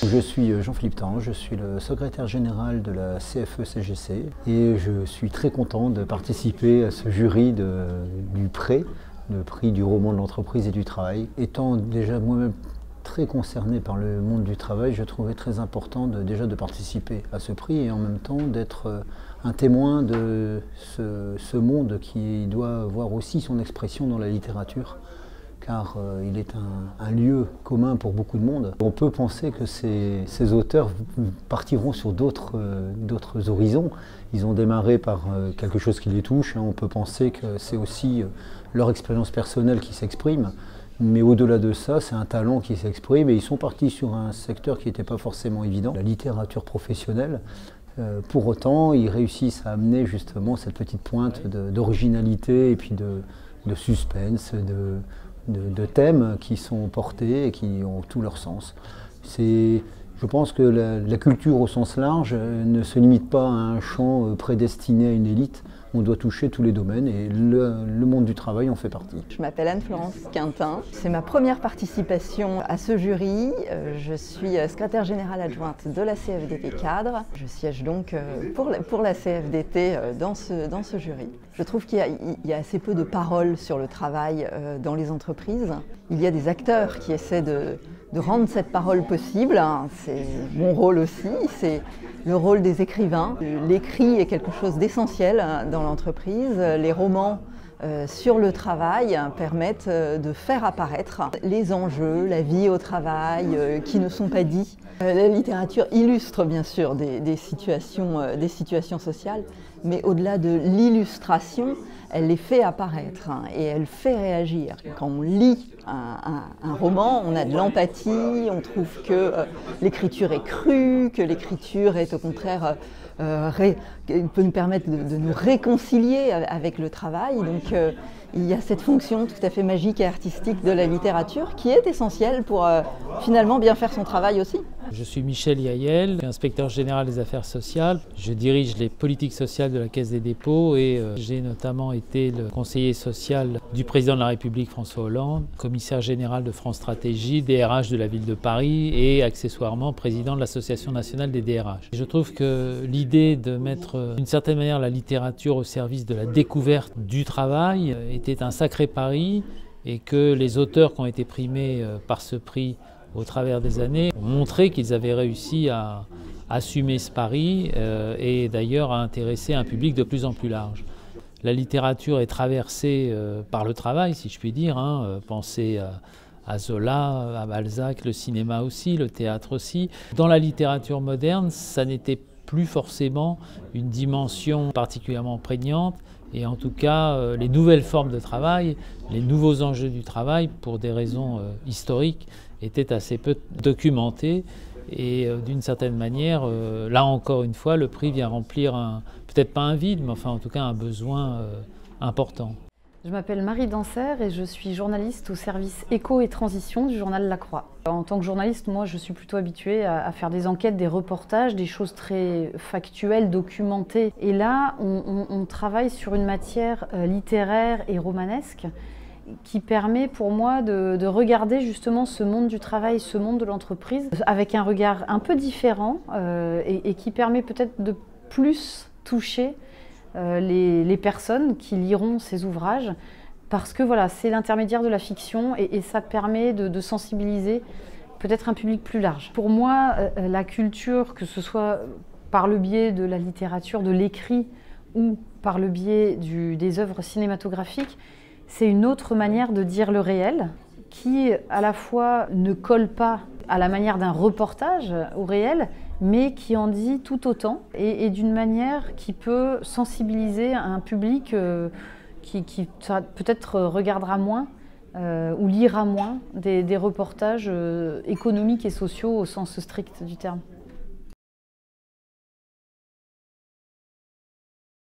Je suis Jean-Philippe Tange, je suis le secrétaire général de la CFE-CGC et je suis très content de participer à ce jury du PRÉ, le prix du roman de l'entreprise et du travail. Étant déjà moi-même très concerné par le monde du travail, je trouvais très important déjà de participer à ce prix et en même temps d'être un témoin de ce monde qui doit avoir aussi son expression dans la littérature, car il est un lieu commun pour beaucoup de monde. On peut penser que ces auteurs partiront sur d'autres horizons. Ils ont démarré par quelque chose qui les touche. On peut penser que c'est aussi leur expérience personnelle qui s'exprime. Mais au-delà de ça, c'est un talent qui s'exprime et ils sont partis sur un secteur qui n'était pas forcément évident, la littérature professionnelle. Pour autant, ils réussissent à amener justement cette petite pointe d'originalité et puis de suspense, de thèmes qui sont portés et qui ont tout leur sens. Je pense que la culture au sens large ne se limite pas à un champ prédestiné à une élite. On doit toucher tous les domaines et le monde du travail en fait partie. Je m'appelle Anne-Florence Quintin. C'est ma première participation à ce jury. Je suis secrétaire générale adjointe de la CFDT Cadre. Je siège donc pour la CFDT dans ce jury. Je trouve qu'il y a assez peu de paroles sur le travail dans les entreprises. Il y a des acteurs qui essaient de rendre cette parole possible. C'est mon rôle aussi, c'est le rôle des écrivains. L'écrit est quelque chose d'essentiel dans l'entreprise. Les romans sur le travail permettent de faire apparaître les enjeux, la vie au travail qui ne sont pas dits. La littérature illustre bien sûr des situations sociales, mais au-delà de l'illustration, elle les fait apparaître et elle fait réagir. Quand on lit un roman, on a de l'empathie, on trouve que l'écriture est crue, que l'écriture est au contraire peut nous permettre de nous réconcilier avec le travail. Donc il y a cette fonction tout à fait magique et artistique de la littérature qui est essentielle pour finalement bien faire son travail aussi. Je suis Michel Yaël, inspecteur général des affaires sociales. Je dirige les politiques sociales de la Caisse des dépôts et j'ai notamment été le conseiller social du président de la République François Hollande, commissaire général de France Stratégie, DRH de la ville de Paris et accessoirement président de l'Association nationale des DRH. Je trouve que l'idée de mettre d'une certaine manière la littérature au service de la découverte du travail était un sacré pari et que les auteurs qui ont été primés par ce prix au travers des années ont montré qu'ils avaient réussi à assumer ce pari et d'ailleurs à intéresser un public de plus en plus large. La littérature est traversée par le travail, si je puis dire. Pensez à Zola, à Balzac, le cinéma aussi, le théâtre aussi. Dans la littérature moderne, ça n'était plus forcément une dimension particulièrement prégnante. Et en tout cas, les nouvelles formes de travail, les nouveaux enjeux du travail, pour des raisons historiques, étaient assez peu documentés. Et d'une certaine manière, là encore une fois, le prix vient remplir peut-être pas un vide, mais enfin en tout cas un besoin important. Je m'appelle Marie Danser et je suis journaliste au service éco et transition du journal La Croix. En tant que journaliste, moi je suis plutôt habituée à faire des enquêtes, des reportages, des choses très factuelles, documentées. Et là, on travaille sur une matière littéraire et romanesque qui permet pour moi de regarder justement ce monde du travail, ce monde de l'entreprise, avec un regard un peu différent et qui permet peut-être de plus toucher les personnes qui liront ces ouvrages, parce que voilà, c'est l'intermédiaire de la fiction et ça permet de sensibiliser peut-être un public plus large. Pour moi, la culture, que ce soit par le biais de la littérature, de l'écrit ou par le biais des œuvres cinématographiques, c'est une autre manière de dire le réel qui, à la fois, ne colle pas à la manière d'un reportage au réel, mais qui en dit tout autant et d'une manière qui peut sensibiliser un public qui peut-être regardera moins ou lira moins des reportages économiques et sociaux au sens strict du terme.